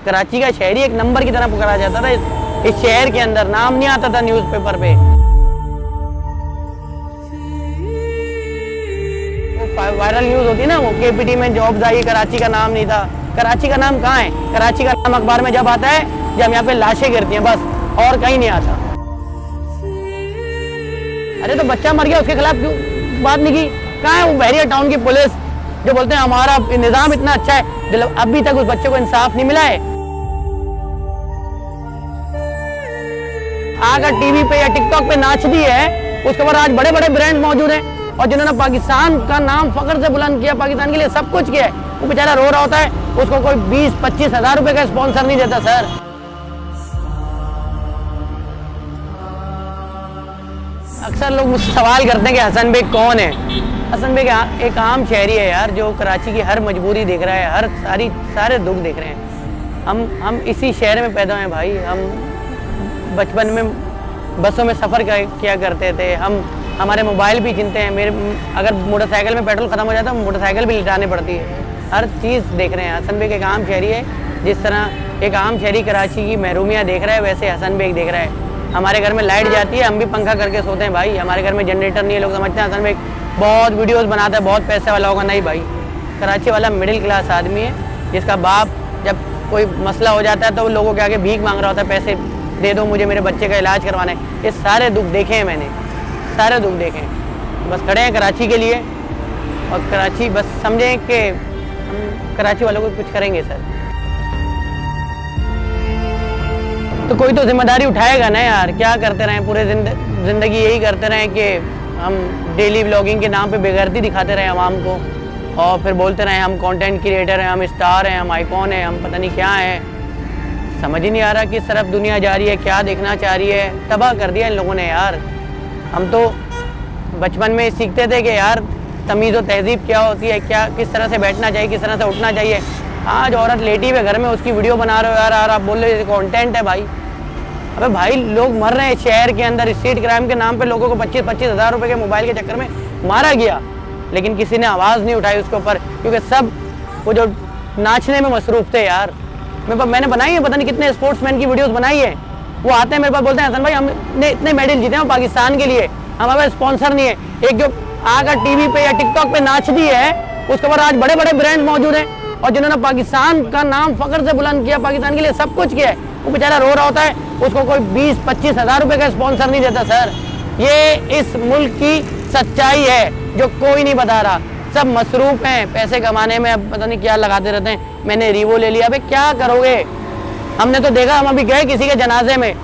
कराची का शहरी एक नंबर की तरह पुकारा जाता था इस शहर के अंदर, नाम नहीं आता था न्यूज़पेपर पे। वायरल न्यूज़ होती है ना, वो केपीटी में जॉब्स आई, कराची का नाम नहीं था। कराची का नाम कहाँ है? कराची का नाम अखबार में जब आता है जब यहाँ पे लाशें गिरती हैं, बस, और कहीं नहीं आता। अरे तो बच्चा मर गया, उसके खिलाफ क्यों बात नहीं की? कहाँ है वो बहरिया टाउन की पुलिस जो बोलते हैं हमारा निजाम इतना अच्छा है, अभी तक उस बच्चे को इंसाफ नहीं मिला है। अगर टीवी पे या टिकटॉक पे नाच दी है, उसके बाद आज बड़े बड़े ब्रांड मौजूद हैं और जिन्होंने पाकिस्तान का नाम फख्र से बुलंद किया, पाकिस्तान के लिए सब कुछ किया है, वो बेचारा रो रहा होता है, उसको कोई 20-25 हज़ार रुपए का स्पॉन्सर नहीं देता। सर अक्सर लोग मुझसे सवाल करते हैं कि हसन बेग कौन है। हसन बेग एक आम शहरी है यार, जो कराची की हर मजबूरी देख रहा है, हर सारे दुख देख रहे हैं। हम इसी शहर में पैदा हुए भाई। हम बचपन में बसों में सफ़र किया करते थे, हमारे मोबाइल भी चिनते हैं। अगर मोटरसाइकिल में पेट्रोल ख़त्म हो जाता है, मोटरसाइकिल भी लिटानी पड़ती है। हर चीज़ देख रहे हैं। हसन बेग एक आम शहरी है, जिस तरह एक आम शहरी कराची की महरूमियाँ देख रहा है, वैसे हसन बेग देख रहा है। हमारे घर में लाइट जाती है, हम भी पंखा करके सोते हैं भाई। हमारे घर में जनरेटर नहीं है। लोग समझते हैं हसन बेग बहुत वीडियोस बनाता है, बहुत पैसे वाला होगा। नहीं भाई, कराची वाला मिडिल क्लास आदमी है, जिसका बाप जब कोई मसला हो जाता है तो वो लोगों के आगे भीख मांग रहा होता है, पैसे दे दो मुझे, मेरे बच्चे का इलाज करवाना है। ये सारे दुख देखे हैं मैंने, सारे दुख देखे हैं। बस खड़े हैं कराची के लिए, और कराची बस समझें कि हम कराची वालों को कुछ करेंगे सर। तो कोई तो जिम्मेदारी उठाएगा ना यार। क्या करते रहें पूरे ज़िंदगी यही करते रहें कि हम डेली व्लॉगिंग के नाम पे बेगैरती दिखाते रहें आवाम को, और फिर बोलते रहें हम कंटेंट क्रिएटर हैं, हम स्टार हैं, हम आइकॉन हैं, हम पता नहीं क्या हैं। समझ ही नहीं आ रहा किस तरफ दुनिया जा रही है, क्या देखना चाह रही है। तबाह कर दिया इन लोगों ने यार। हम तो बचपन में सीखते थे कि यार तमीज़ और तहज़ीब क्या होती है, क्या किस तरह से बैठना चाहिए, किस तरह से उठना चाहिए। आज औरत लेटी हुई घर में, उसकी वीडियो बना रहे हो यार आप बोल रहे हो कंटेंट है भाई। अबे भाई लोग मर रहे हैं शहर के अंदर, स्ट्रीट क्राइम के नाम पे लोगों को 25-25 हज़ार रुपये के मोबाइल के चक्कर में मारा गया, लेकिन किसी ने आवाज़ नहीं उठाई उसके ऊपर, क्योंकि सब वो जो नाचने में मसरूफ़ थे यार। मैंने बनाई है, पता नहीं कितने स्पोर्ट्समैन की वीडियोस बनाई है। वो आते हैं मेरे पास, बोलते हैं हसन भाई हमने इतने मेडल जीते हैं पाकिस्तान के लिए, हमारे पास स्पॉन्सर नहीं है। एक जो आकर टीवी पे या टिकटॉक पे नाच दी है, उसके बाद आज बड़े बड़े ब्रांड मौजूद हैं और जिन्होंने पाकिस्तान का नाम फख्र से बुलंद किया, पाकिस्तान के लिए सब कुछ किया है, वो बेचारा रो रहा होता है, उसको कोई 20-25 हज़ार रुपये का स्पॉन्सर नहीं देता। सर ये इस मुल्क की सच्चाई है जो कोई नहीं बता रहा। सब मसरूफ़ हैं पैसे कमाने में, अब पता नहीं क्या लगाते रहते हैं। मैंने रीवो ले लिया, अबे क्या करोगे? हमने तो देखा, हम अभी गए किसी के जनाजे में,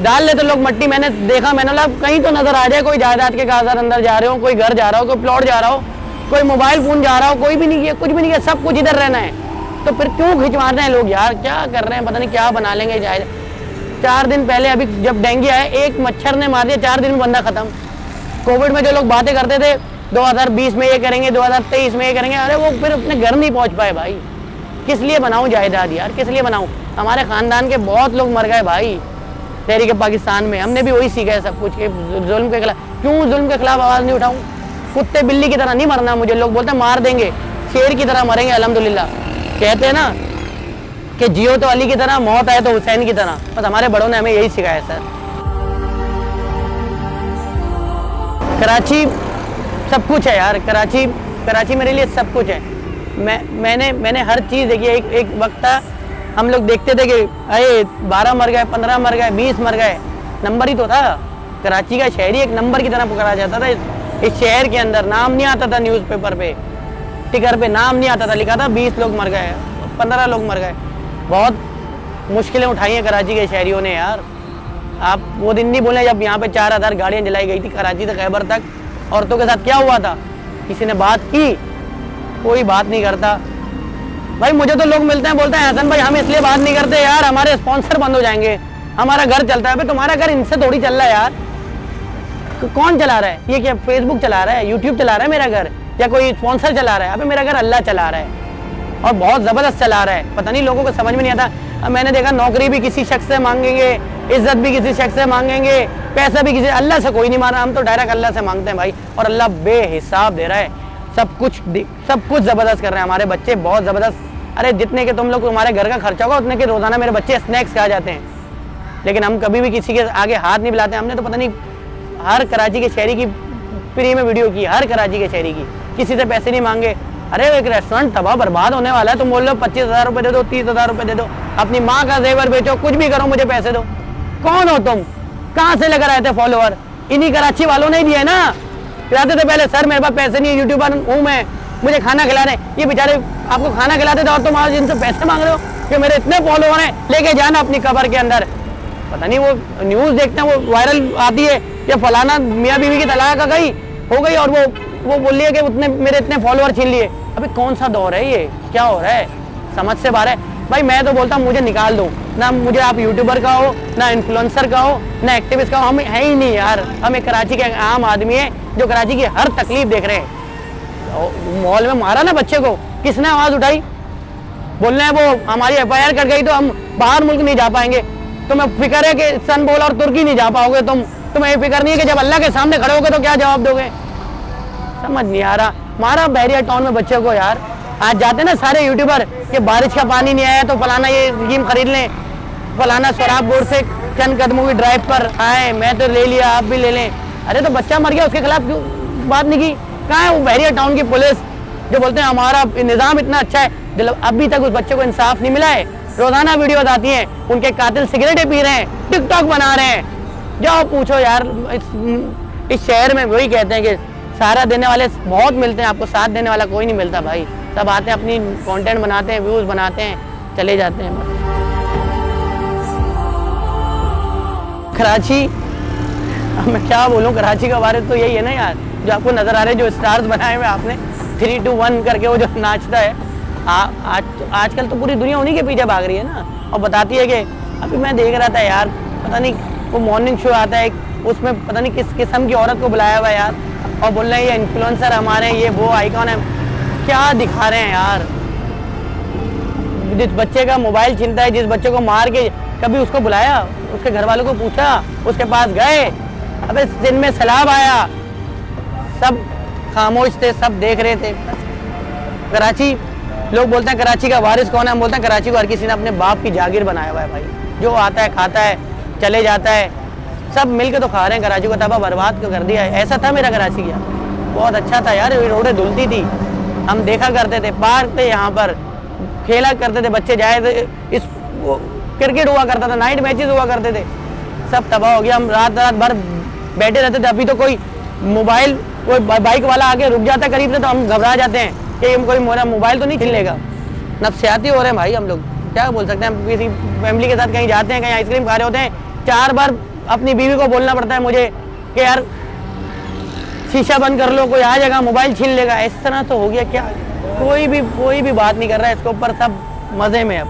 डाल लेते लोग मट्टी। मैंने देखा, मैंने बोला कहीं तो नज़र आ जाए कोई जायदाद के कागज़ात अंदर जा रहे हो, कोई घर जा रहा हो, कोई प्लॉट जा रहा हो, कोई मोबाइल फ़ोन जा रहा हो, कोई भी नहीं किया, कुछ भी नहीं किया, सब कुछ इधर रहना है। तो फिर क्यों खिंचवा रहे हैं लोग यार? क्या कर रहे हैं? पता नहीं क्या बना लेंगे जायदाद। 4 दिन पहले अभी जब डेंगू आया, एक मच्छर ने मार दिया, 4 दिन में बंदा ख़त्म। कोविड में जो लोग बातें करते थे 2020 में ये करेंगे, 2023 में ये करेंगे, अरे वो फिर अपने घर नहीं पहुंच पाए भाई। किस लिए बनाऊं जायदाद यार, किस लिए बनाऊं? हमारे ख़ानदान के बहुत लोग मर गए भाई तहरीक पाकिस्तान में। हमने भी वही सीखा है सब कुछ कि जुल्म के खिलाफ। क्यों जुल्म के खिलाफ आवाज़ नहीं उठाऊं? कुत्ते बिल्ली की तरह नहीं मरना मुझे। लोग बोलते हैं मार देंगे, शेर की तरह मरेंगे अल्हम्दुलिल्लाह। कहते हैं ना कि जियो तो अली की तरह, मौत आए तो हुसैन की तरह। बस हमारे बड़ों ने हमें यही सिखाया सर। कराची सब कुछ है यार, कराची मेरे लिए सब कुछ है। मैंने हर चीज़ देखी है। एक वक्त था हम लोग देखते थे कि अरे 12 मर गए, 15 मर गए, 20 मर गए, नंबर ही तो था। कराची का शहरी एक नंबर की तरह पुकारा जाता था इस शहर के अंदर। नाम नहीं आता था न्यूज़पेपर पे, टिकर पे नाम नहीं आता था, लिखा था 20 लोग मर गए, 15 लोग मर गए। बहुत मुश्किलें उठाई हैं कराची के शहरियों ने यार। आप वो दिन नहीं बोले जब यहाँ पे 4000 गाड़ियाँ जलाई गई थी कराची से खैबर तक। औरतों के साथ क्या हुआ था? किसी ने बात की? कोई बात नहीं करता भाई। मुझे तो लोग मिलते हैं, बोलते हैं हसन भाई हम इसलिए बात नहीं करते यार, हमारे स्पॉन्सर बंद हो जाएंगे, हमारा घर चलता है। भाई तुम्हारा घर इनसे थोड़ी चल रहा है यार। कौन चला रहा है? ये क्या फेसबुक चला रहा है, यूट्यूब चला रहा है मेरा घर, या कोई स्पॉन्सर चला रहा है? अबे मेरा घर अल्लाह चला रहा है, और बहुत ज़बरदस्त चला रहा है। पता नहीं लोगों को समझ में नहीं आता। अब मैंने देखा नौकरी भी किसी शख्स से मांगेंगे, इज्जत भी किसी शख्स से मांगेंगे, पैसा भी किसी, अल्लाह से कोई नहीं मांग रहा। हम तो डायरेक्ट अल्लाह से मांगते हैं भाई, और अल्लाह बेहिसाब दे रहा है। सब कुछ ज़बरदस्त कर रहे हैं। हमारे बच्चे बहुत ज़बरदस्त अरे जितने के तुम लोग तुम्हारे घर का खर्चा होगा उतने के रोजाना मेरे बच्चे स्नैक्स खा जाते हैं, लेकिन हम कभी भी किसी के आगे हाथ नहीं मिलाते। हमने तो पता नहीं हर कराची के शहरी की फ्री में वीडियो की, हर कराची के शहरी की, किसी से पैसे नहीं मांगे। अरे एक रेस्टोरेंट तबाह बर्बाद होने वाला है, तुम बोल रहे हो 25,000 रुपये दे दो, 30,000 रुपये दे दो, अपनी माँ का जेवर बेचो, कुछ भी करो, मुझे पैसे दो। कौन हो तुम? कहाँ से लेकर आए थे फॉलोअर? इन्हीं कराची वालों ने दिए ना। खिलाते थे पहले, सर मेरे पास पैसे नहीं है, यूट्यूबर हूँ मैं, मुझे खाना खिला रहे। ये बेचारे आपको खाना खिलाते थे और तुम आज इनसे पैसे मांग रहे हो कि मेरे इतने फॉलोअर हैं, लेके जाना अपनी कबर के अंदर। पता नहीं वो न्यूज़ देखते हैं, वो वायरल आती है कि फलाना मियाँ बीवी की तलाक हो गई और वो बोल लिया कि उतने मेरे इतने फॉलोअर छीन लिए। अबे कौन सा दौर है ये? क्या हो रहा है? समझ से बाहर है भाई। मैं तो बोलता हूँ मुझे निकाल दो ना, मुझे आप यूट्यूबर का हो ना इन्फ्लुएंसर का हो ना एक्टिविस्ट का हो, हम है ही नहीं यार। हम एक कराची के आम आदमी है जो कराची की हर तकलीफ देख रहे हैं। मॉल में मारा ना बच्चे को, किसने आवाज़ उठाई? बोल रहे हैं वो हमारी FIR कट गई तो हम बाहर मुल्क नहीं जा पाएंगे। तुम्हें फिक्र है कि सन बोल और तुर्की नहीं जा पाओगे, तुम्हें फिक्र नहीं है कि जब अल्लाह के सामने खड़े होगे तो क्या जवाब दोगे? समझ नहीं आ रहा। मारा बैरियर टाउन में बच्चे को यार। आज जाते ना सारे यूट्यूबर कि बारिश का पानी नहीं आया तो फलाना ये स्कीम खरीद लें, फलाना शराब बोर्ड से चंद कदमों की ड्राइव पर आए, मैं तो ले लिया, आप भी ले लें। अरे तो बच्चा मर गया, उसके खिलाफ क्यों बात नहीं की? कहाँ है वो बैरियर टाउन की पुलिस जो बोलते हैं हमारा निज़ाम इतना अच्छा है? अभी तक उस बच्चे को इंसाफ नहीं मिला है। रोजाना वीडियोज आती हैं, उनके कातिल सिगरेटें पी रहे हैं, टिकटॉक बना रहे हैं। जाओ पूछो यार, इस शहर में वही कहते हैं कि सहारा देने वाले बहुत मिलते हैं, आपको साथ देने वाला कोई नहीं मिलता भाई। सब आते हैं, अपनी कंटेंट बनाते हैं, व्यूज़ बनाते हैं, चले जाते हैं बस। कराची, मैं क्या बोलूँ, कराची का बारे तो यही है ना यार, जो आपको नज़र आ रहे हैं, जो स्टार्स बनाए हुए आपने 3, 2, 1 करके वो जो नाचता है। आजकल तो पूरी दुनिया उन्हीं के पीछे भाग रही है ना, और बताती है कि अभी मैं देख रहा था यार, पता नहीं वो मॉर्निंग शो आता है, उसमें पता नहीं किस किस्म की औरत को बुलाया हुआ है यार, और बोल रहे हैं ये इन्फ्लुएंसर हमारे, ये वो आइकॉन है। क्या दिखा रहे हैं यार? जिस बच्चे का मोबाइल छीनता है, जिस बच्चे को मार के, कभी उसको बुलाया, उसके घर वालों को पूछा, उसके पास गए? अबे दिन में सैलाब आया, सब खामोश थे, सब देख रहे थे। कराची, लोग बोलते हैं कराची का वारिस कौन है? हम बोलते हैं कराची को हर किसी ने अपने बाप की जागीर बनाया हुआ है भाई। जो आता है खाता है, चले जाता है, सब मिल के तो खा रहे हैं। कराची को तबाह बर्बाद क्यों कर दिया है? ऐसा था मेरा कराची क्या? बहुत अच्छा था यार, रोडें धुलती थी, हम देखा करते थे, पार्क थे यहाँ पर, खेला करते थे, बच्चे जाए थे, इस क्रिकेट हुआ करता था, नाइट मैचेस हुआ करते थे। सब तबाह हो गया, हम रात भर बैठे रहते थे। अभी तो कोई मोबाइल, कोई बाइक वाला आके रुक जाता है करीब से तो हम घबरा जाते हैं कि हम कोई मोरा मोबाइल तो नहीं छीन लेगा। नफसियाती हो रहे हैं भाई हम लोग, क्या बोल सकते हैं। हम किसी फैमिली के साथ कहीं जाते हैं, कहीं आइसक्रीम खा रहे होते हैं, 4 बार अपनी बीवी को बोलना पड़ता है मुझे कि यार शीशा बंद कर लो, कोई आ जाएगा मोबाइल छीन लेगा। इस तरह तो हो गया क्या? कोई भी बात नहीं कर रहा है इसके ऊपर, सब मजे में।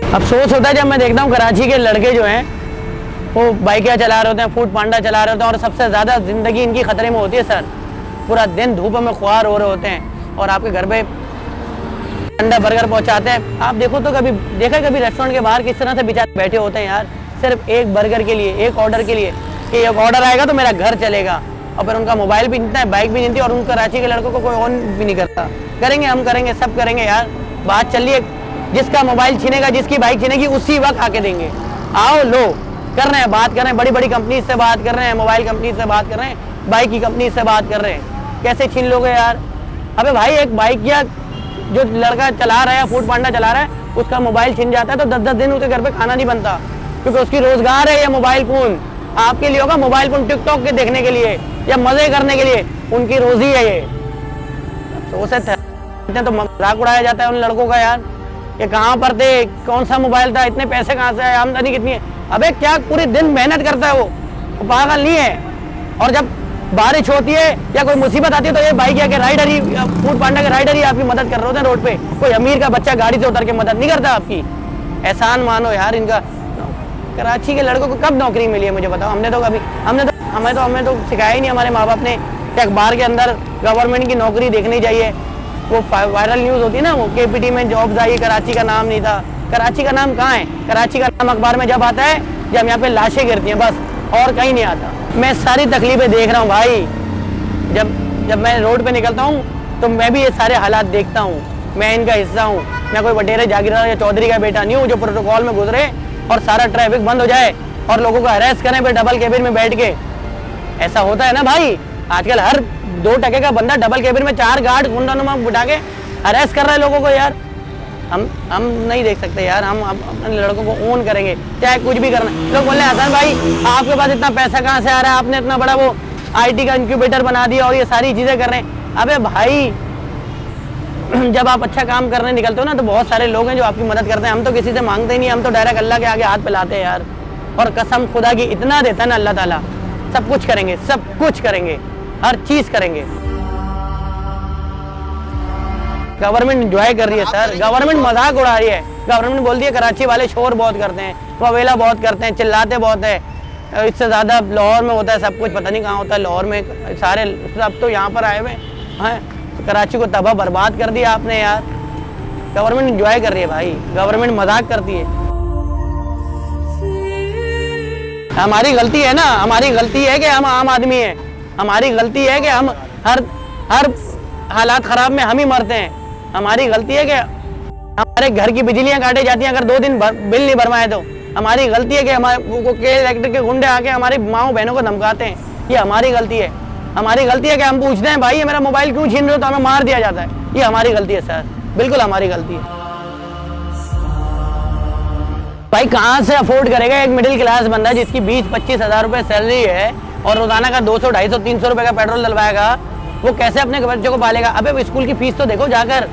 अफसोस होता है जब मैं देखता हूँ कराची के लड़के जो हैं वो बाइकियाँ चला रहे होते हैं, फूड पांडा चला रहे होते हैं, और सबसे ज़्यादा ज़िंदगी इनकी खतरे में होती है सर। पूरा दिन धूप में ख्वार हो रहे होते हैं और आपके घर पे अंडा बर्गर पहुंचाते हैं। आप देखो तो कभी देखा कभी रेस्टोरेंट के बाहर किस तरह से बेचारे बैठे होते हैं यार, सिर्फ एक बर्गर के लिए, एक ऑर्डर के लिए कि एक ऑर्डर आएगा तो मेरा घर चलेगा। और फिर उनका मोबाइल भी नहीं है, बाइक भी नहीं थी, और उन कराची के लड़कों को कोई ऑन भी नहीं करता। करेंगे, हम करेंगे, सब करेंगे यार। बात चल रही है, जिसका मोबाइल छीनेगा, जिसकी बाइक छीनेगी, उसी वक्त आके देंगे। आओ लो, कर रहे हैं, बात कर रहे हैं, बड़ी बड़ी कंपनी से बात कर रहे हैं, मोबाइल कंपनी से बात कर रहे हैं, बाइक की कंपनी से बात कर रहे हैं। कैसे छीन लोगे यार? अबे भाई एक बाइक या जो लड़का चला रहा है, फूड पांडा चला रहा है, उसका मोबाइल छीन जाता है तो 10-10 दिन उसके घर पे खाना नहीं बनता, क्योंकि उसकी रोजगार है ये मोबाइल फोन। आपके लिए होगा मोबाइल फोन टिकटॉक के देखने के लिए या मजे करने के लिए, उनकी रोजी है ये। तो उसे तो मजाक उड़ाया जाता है उन लड़कों का यार, ये कहाँ पर थे, कौन सा मोबाइल था, इतने पैसे कहाँ से आए, आमदनी कितनी है? अबे क्या पूरे दिन मेहनत करता है वो पागल नहीं है। और जब बारिश होती है या कोई मुसीबत आती है तो ये बाइक या के राइडर ही, फूड पांडा के राइडर ही आपकी मदद कर रहे होते हैं रोड पे। कोई अमीर का बच्चा गाड़ी से उतर के मदद नहीं करता आपकी। एहसान मानो यार इनका। कराची के लड़कों को कब नौकरी मिली है मुझे बताओ? हमें तो सिखाया ही नहीं हमारे माँ बाप ने कि अखबार के अंदर गवर्नमेंट की नौकरी देखनी चाहिए। वो वायरल न्यूज़ होती है ना, वो KPT में जॉब्स आई, कराची का नाम नहीं था। कराची का नाम कहाँ है? कराची का नाम अखबार में जब आता है जब यहाँ पे लाशें गिरती हैं, बस, और कहीं नहीं आता। मैं सारी तकलीफें देख रहा हूँ भाई। जब मैं रोड पे निकलता हूँ तो मैं भी ये सारे हालात देखता हूँ, मैं इनका हिस्सा हूँ। मैं कोई वडेरे जागीरदार या चौधरी का बेटा नहीं हूँ जो प्रोटोकॉल में गुजरे और सारा ट्रैफिक बंद हो जाए और लोगों को अरेस्ट करें फिर डबल केबिन में बैठ के। ऐसा होता है ना भाई, आजकल हर 2 टके का बंदा डबल केबिन में 4 गार्ड गुंडानुमा बिठा के अरेस्ट कर रहे हैं लोगों को यार। हम नहीं देख सकते यार। हम अपने लड़कों को ओन करेंगे चाहे कुछ भी करना। लोग बोल रहे हैं हसन भाई आपके पास इतना पैसा कहाँ से आ रहा है, आपने इतना बड़ा वो IT का इंक्यूबेटर बना दिया और ये सारी चीजें कर रहे हैं। अबे भाई जब आप अच्छा काम करने निकलते हो ना तो बहुत सारे लोग हैं जो आपकी मदद करते हैं। हम तो किसी से मांगते ही नहीं, हम तो डायरेक्ट अल्लाह के आगे हाथ फैलाते हैं यार। और कसम खुदा की इतना देता है ना अल्लाह ताला, सब कुछ करेंगे, सब कुछ करेंगे, हर चीज करेंगे। गवर्नमेंट एंजॉय कर रही है सर, गवर्नमेंट मजाक उड़ा रही है। गवर्नमेंट बोलती है कराची वाले शोर बहुत करते हैं, ववेला बहुत करते हैं, चिल्लाते बहुत है, इससे ज़्यादा लाहौर में होता है सब कुछ, पता नहीं कहाँ होता है लाहौर में। सारे सब तो यहाँ पर आए हुए हैं, कराची को तबाह बर्बाद कर दिया आपने यार। गवर्नमेंट एंजॉय कर रही है भाई, गवर्नमेंट मजाक करती है। हमारी गलती है ना, हमारी गलती है कि हम आम आदमी हैं, हमारी गलती है कि हम हर हालात ख़राब में हम ही मरते हैं। हमारी गलती है कि हमारे घर की बिजलियां काटी जाती हैं अगर 2 दिन बिल नहीं भरवाए तो। हमारी गलती है कि हमारे इलेक्ट्रिक के गुंडे आके हमारी माओ बहनों को धमकाते हैं, ये हमारी गलती है। हमारी गलती है कि हम पूछते हैं भाई ये मेरा मोबाइल क्यों छीन रहे हो तो हमें मार दिया जाता है, ये हमारी गलती है सर, बिल्कुल हमारी गलती है। भाई कहाँ से अफोर्ड करेगा एक मिडिल क्लास बंदा जिसकी 20-25 हज़ार रुपये सैलरी है और रोजाना का 200, 250, 300 रुपये का पेट्रोल डलवाएगा, वो कैसे अपने बच्चों को पालेगा? अबे स्कूल की फीस तो देखो जाकर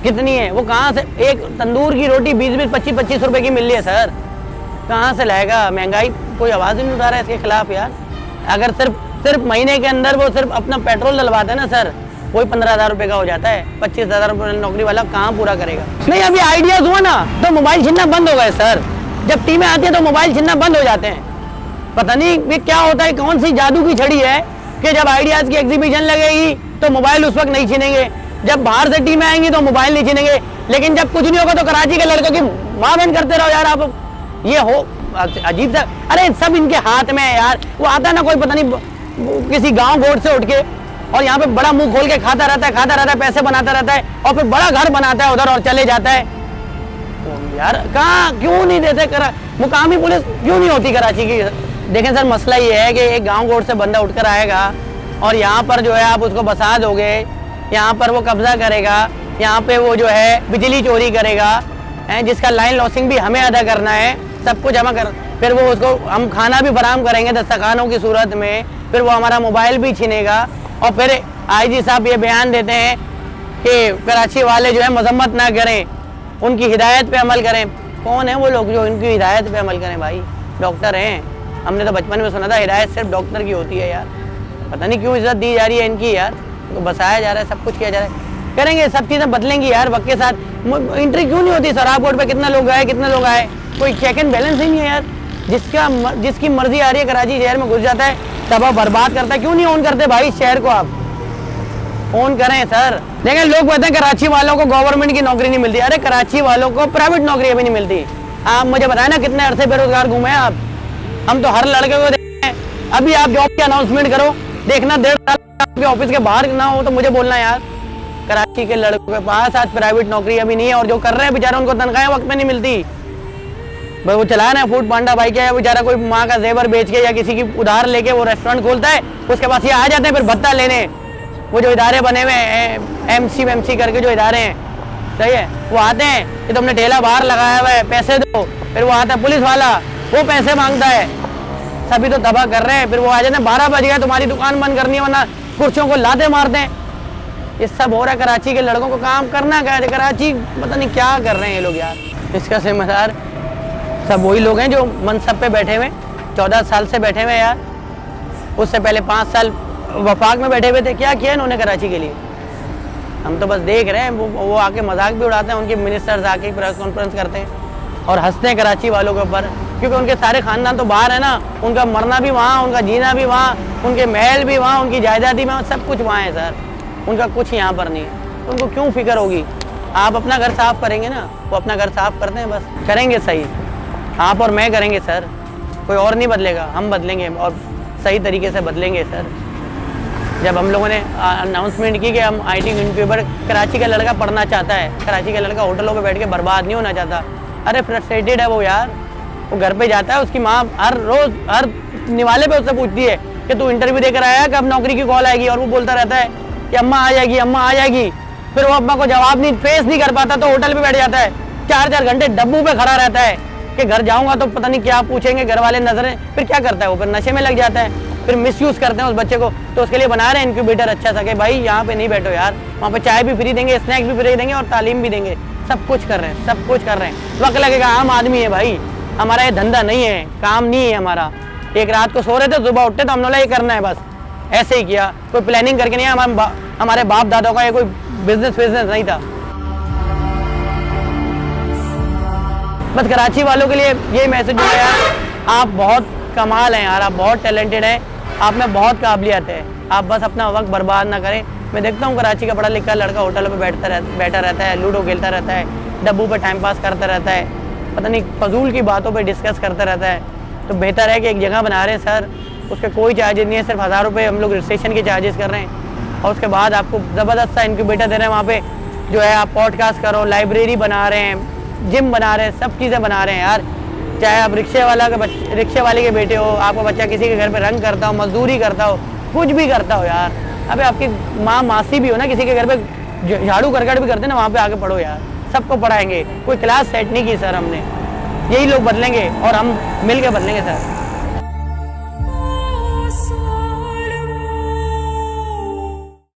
कितनी है, वो कहाँ से एक तंदूर की रोटी 20-20, 25-25 रुपये की मिल रही है सर, कहाँ से लाएगा? महंगाई कोई आवाज़ ही नहीं उठा रहा है इसके खिलाफ यार। अगर सिर्फ महीने के अंदर वो सिर्फ अपना पेट्रोल डलवाते हैं ना सर, वही 15,000 रुपये का हो जाता है। 25,000 रुपये नौकरी वाला कहाँ पूरा करेगा? नहीं अभी आइडियाज हुआ ना तो मोबाइल छीनना बंद हो गए सर, जब टीमें आती है तो मोबाइल छीनना बंद हो जाते हैं। पता नहीं ये क्या होता है, कौन सी जादू की छड़ी है कि जब आइडियाज की एग्जीबिशन लगेगी तो मोबाइल उस वक्त नहीं छीनेंगे, जब बाहर से टीमें आएंगी तो मोबाइल नहीं छीनेंगे, लेकिन जब कुछ नहीं होगा तो कराची के लड़कों की माँ बहन करते रहो यार आप। ये हो अजीब सा, अरे सब इनके हाथ में है यार। वो आता है ना कोई पता नहीं किसी गांव गोट से उठ के और यहाँ पे बड़ा मुंह खोल के खाता रहता है, पैसे बनाता रहता है और फिर बड़ा घर बनाता है उधर और चले जाता है। तो यार कहाँ क्यों नहीं देते मुकामी पुलिस क्यों नहीं होती कराची की? देखें सर मसला ये है कि एक गांव गोट से बंदा उठकर आएगा और यहाँ पर जो है आप उसको बसा दोगे, यहाँ पर वो कब्जा करेगा, यहाँ पे वो जो है बिजली चोरी करेगा, जिसका लाइन लॉसिंग भी हमें अदा करना है, सब कुछ हमें कर, फिर वो उसको हम खाना भी फराहम करेंगे दस्तरखानों की सूरत में, फिर वो हमारा मोबाइल भी छीनेगा। और फिर IG साहब ये बयान देते हैं कि कराची वाले जो है मजम्मत ना करें, उनकी हिदायत पे अमल करें। कौन है वो लोग जो इनकी हिदायत पे अमल करें? भाई डॉक्टर हैं, हमने तो बचपन में सुना था हिदायत सिर्फ डॉक्टर की होती है यार। पता नहीं क्यों इज्जत दी जा रही है इनकी यार, तो बसाया जा रहा है, सब कुछ किया जा रहा है। करेंगे, सब चीज़ें बदलेंगी यार वक्त के साथ। एंट्री क्यों नहीं होती शराब कोर्ट पे? कितना लोग आए, कितने लोग आए, कोई चेक एंड बैलेंस ही नहीं है यार। जिसकी मर्जी आ रही है कराची शहर में घुस जाता है, तबाह बर्बाद करता है। क्यों नहीं ऑन करते भाई शहर को? आप ऑन करें सर। देखें लोग कहते हैं कराची वालों को गवर्नमेंट की नौकरी नहीं मिलती। अरे कराची वालों को प्राइवेट नौकरी अभी नहीं मिलती। आप मुझे बताएं ना कितने अरसे बेरोजगार घूमे आप? हम तो हर लड़के को देखते हैं। अभी आप जॉब की अनाउंसमेंट करो, देखना 1.5 साल आपके ऑफिस के बाहर ना हो तो मुझे बोलना यार। कराची के लड़कों के पास आज प्राइवेट नौकरी अभी नहीं है और जो कर रहे हैं बेचारे उनको तनख्वाहें वक्त में नहीं मिलती। भाई वो चला रहे हैं फूड पांडा, भाई क्या है बेचारा कोई माँ का जेवर बेच के या किसी की उधार लेके वो रेस्टोरेंट खोलता है, उसके पास ये आ जाते हैं फिर भत्ता लेने। वो जो इदारे बने हुए हैं MC करके जो इदारे हैं, सही है, वो आते हैं कि तुमने ठेला बाहर लगाया हुआ है पैसे दो, फिर वो आता है पुलिस वाला, वो पैसे मांगता है। सभी तो तबाह कर रहे हैं, फिर वो आ जाते हैं 12 बज गया तुम्हारी दुकान बंद करनी है वरना कुर्सियों को लाते मारते हैं। ये सब हो रहा है। कराची के लड़कों को काम करना क्या है? कराची पता नहीं क्या कर रहे हैं ये लोग यार। इसका जिम्मेदार सब वही लोग हैं जो मनसब पे बैठे हुए 14 साल से बैठे हुए यार। उससे पहले 5 साल वफाक में बैठे हुए थे। क्या किया इन्होंने कराची के लिए? हम तो बस देख रहे हैं। वो आके मजाक भी उड़ाते हैं, उनके मिनिस्टर्स आके प्रेस कॉन्फ्रेंस करते हैं और हंसते हैं कराची वालों के ऊपर, क्योंकि उनके सारे खानदान तो बाहर है ना। उनका मरना भी वहाँ, उनका जीना भी वहाँ, उनके महल भी वहाँ, उनकी जायदादी में सब कुछ वहाँ है सर। उनका कुछ यहाँ पर नहीं है, तो उनको क्यों फिक्र होगी? आप अपना घर साफ करेंगे ना, वो अपना घर साफ करते हैं, बस करेंगे सही। आप और मैं करेंगे सर, कोई और नहीं बदलेगा, हम बदलेंगे और सही तरीके से बदलेंगे सर। जब हम लोगों ने अनाउंसमेंट की कि हम IT इनक्यूबेटर, कराची का लड़का पढ़ना चाहता है, कराची का लड़का होटलों पे बैठ के बर्बाद नहीं होना चाहता। अरे फ्रस्ट्रेटेड है वो यार, वो घर पे जाता है, उसकी माँ हर रोज़ हर निवाले पे उससे पूछती है कि तू इंटरव्यू देकर आया, कब नौकरी की कॉल आएगी, और वो बोलता रहता है कि अम्मा आ जाएगी, अम्मा आ जाएगी। फिर वो अम्मा को जवाब नहीं, फेस नहीं कर पाता, तो होटल पे बैठ जाता है, 4-4 घंटे डब्बू पे खड़ा रहता है कि घर जाऊंगा तो पता नहीं क्या पूछेंगे घर वाले, नजरें। फिर क्या करता है वो, फिर नशे में लग जाता है, फिर मिसयूज़ करते हैं उस बच्चे को। तो उसके लिए बना रहे हैं इनक्यूबेटर अच्छा सा कि भाई यहाँ पे नहीं बैठो यार, वहाँ पे चाय भी फ्री देंगे, स्नैक्स भी फ्री देंगे और तालीम भी देंगे। सब कुछ कर रहे हैं, सब कुछ कर रहे हैं। वक्त लगेगा, आम आदमी है भाई, हमारा ये धंधा नहीं है, काम नहीं है हमारा। एक रात को सो रहे थे, सुबह उठते तो हम लोग ये करना है बस, ऐसे ही किया, कोई प्लानिंग करके नहीं। हमारे बाप दादाओं का ये कोई बिजनेस नहीं था। बस कराची वालों के लिए यही मैसेज है यार, आप बहुत कमाल हैं यार, आप बहुत टैलेंटेड हैं, आप में बहुत काबिलियत है, आप बस अपना वक्त बर्बाद ना करें। मैं देखता हूँ कराची का पढ़ा लिखा लड़का होटल पे बैठा रहता है, लूडो खेलता रहता है, डब्बू पे टाइम पास करता रहता है, पता नहीं फजूल की बातों पे डिस्कस करता रहता है। तो बेहतर है कि एक जगह बना रहे हैं सर, उसके कोई चार्जेस नहीं है, सिर्फ 1000 रुपये हम लोग रजिस्ट्रेशन के चार्जेस कर रहे हैं, और उसके बाद आपको ज़बरदस्त सा इनक्यूबेटर दे रहे हैं। वहाँ पे जो है आप पॉडकास्ट करो, लाइब्रेरी बना रहे हैं, जिम बना रहे हैं, सब चीज़ें बना रहे हैं यार। चाहे आप रिक्शे वाले के बेटे हो, आपका बच्चा किसी के घर पे रंग करता हो, मजदूरी करता हो, कुछ भी करता हो यार, अबे आपकी माँ मासी भी हो ना, किसी के घर पे झाड़ू करकट भी करते ना, वहाँ पे आके पढ़ो यार, सबको पढ़ाएंगे। कोई क्लास सेट नहीं की सर हमने, यही लोग बदलेंगे और हम मिल के बदलेंगे सर।